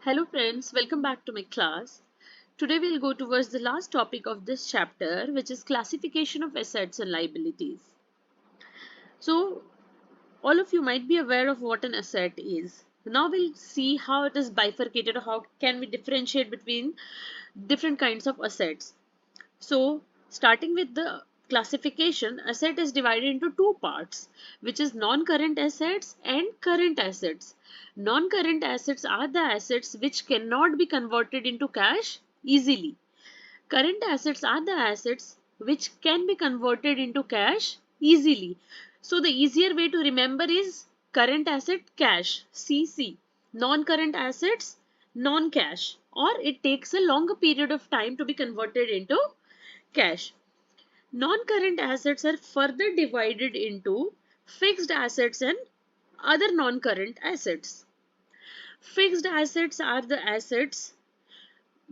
Hello friends, welcome back to my class. Today we'll go towards the last topic of this chapter, which is classification of assets and liabilities. So all of you might be aware of what an asset is. Now we'll see how it is bifurcated, or how can we differentiate between different kinds of assets. So starting with the classification, asset is divided into two parts, which is non-current assets and current assets. Non-current assets are the assets which cannot be converted into cash easily. Current assets are the assets which can be converted into cash easily. So the easier way to remember is current asset cash, CC. Non-current assets non-cash, or it takes a longer period of time to be converted into cash. Non-current assets are further divided into fixed assets and other non-current assets. Fixed assets are the assets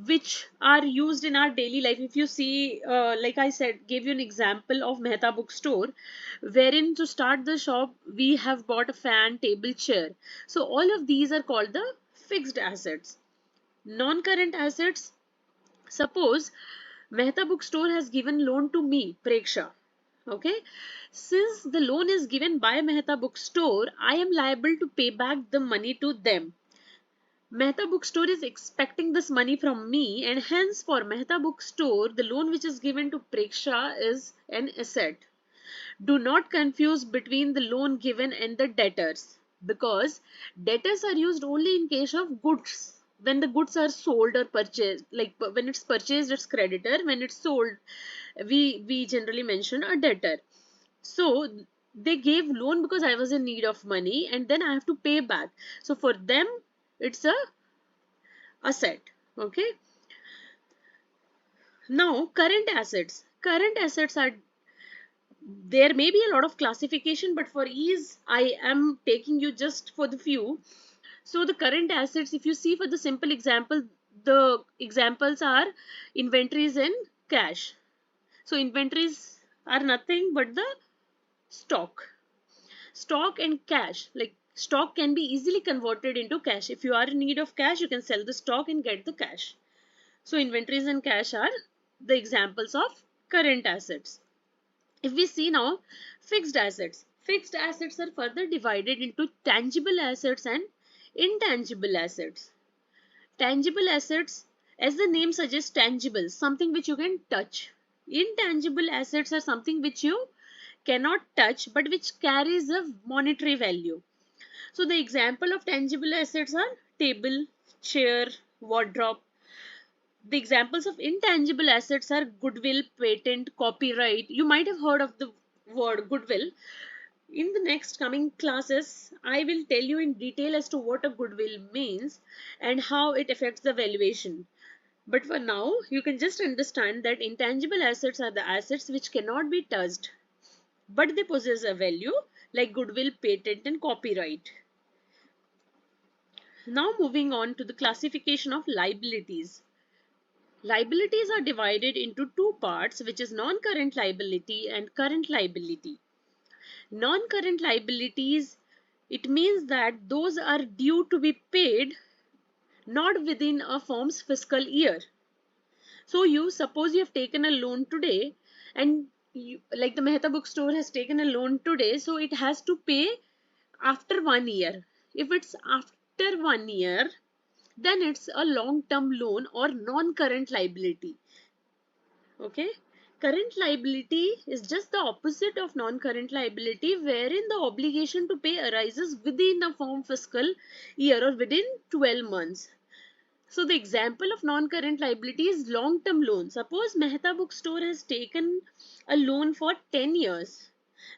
which are used in our daily life. If you see, like I said, gave you an example of Mehta bookstore, wherein to start the shop we have bought a fan, table, chair. So all of these are called the fixed assets. Non-current assets, suppose Mehta bookstore has given loan to me, Preksha. Okay, since the loan is given by Mehta bookstore, I am liable to pay back the money to them. Mehta bookstore is expecting this money from me, and hence for Mehta bookstore the loan which is given to Preksha is an asset. Do not confuse between the loan given and the debtors, because debtors are used only in case of goods. When the goods are sold or purchased, like when it's purchased it's creditor, when it's sold we generally mention a debtor. So they gave loan because I was in need of money and then I have to pay back. So for them it's a asset. Okay. Now current assets. Current assets are, there may be a lot of classification, but for ease I am taking you just for the few. So the current assets, if you see for the simple example, the examples are inventories and cash. So inventories are nothing but the stock. Stock and cash, like stock can be easily converted into cash. If you are in need of cash, you can sell the stock and get the cash. So inventories and cash are the examples of current assets. If we see now fixed assets, fixed assets are further divided into tangible assets and intangible assets. Tangible assets, as the name suggests, tangible, something which you can touch. Intangible assets are something which you cannot touch but which carries a monetary value. So the example of tangible assets are table, chair, wardrobe. The examples of intangible assets are goodwill, patent, copyright. You might have heard of the word goodwill. In the next coming classes, I will tell you in detail as to what a goodwill means and how it affects the valuation. But for now, you can just understand that intangible assets are the assets which cannot be touched, but they possess a value, like goodwill, patent, and copyright. Now moving on to the classification of liabilities. Liabilities are divided into two parts, which is non-current liability and current liability. Non-current liabilities, it means that those are due to be paid not within a firm's fiscal year. So you suppose you have taken a loan today, and you, like the Mehta bookstore has taken a loan today, so it has to pay after 1 year. If it's after 1 year, then it's a long-term loan or non-current liability. Okay. Current liability is just the opposite of non-current liability, wherein the obligation to pay arises within a firm fiscal year or within 12 months. So the example of non-current liability is long-term loan. Suppose Mehta bookstore has taken a loan for 10 years.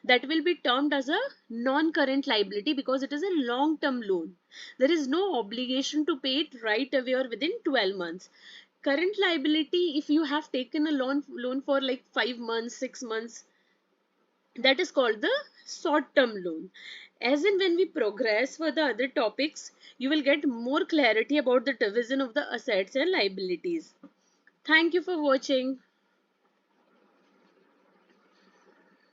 That will be termed as a non-current liability because it is a long-term loan. There is no obligation to pay it right away or within 12 months. Current liability, if you have taken a loan for like 5 months, 6 months, that is called the short-term loan. As in when we progress for the other topics, you will get more clarity about the division of the assets and liabilities. Thank you for watching.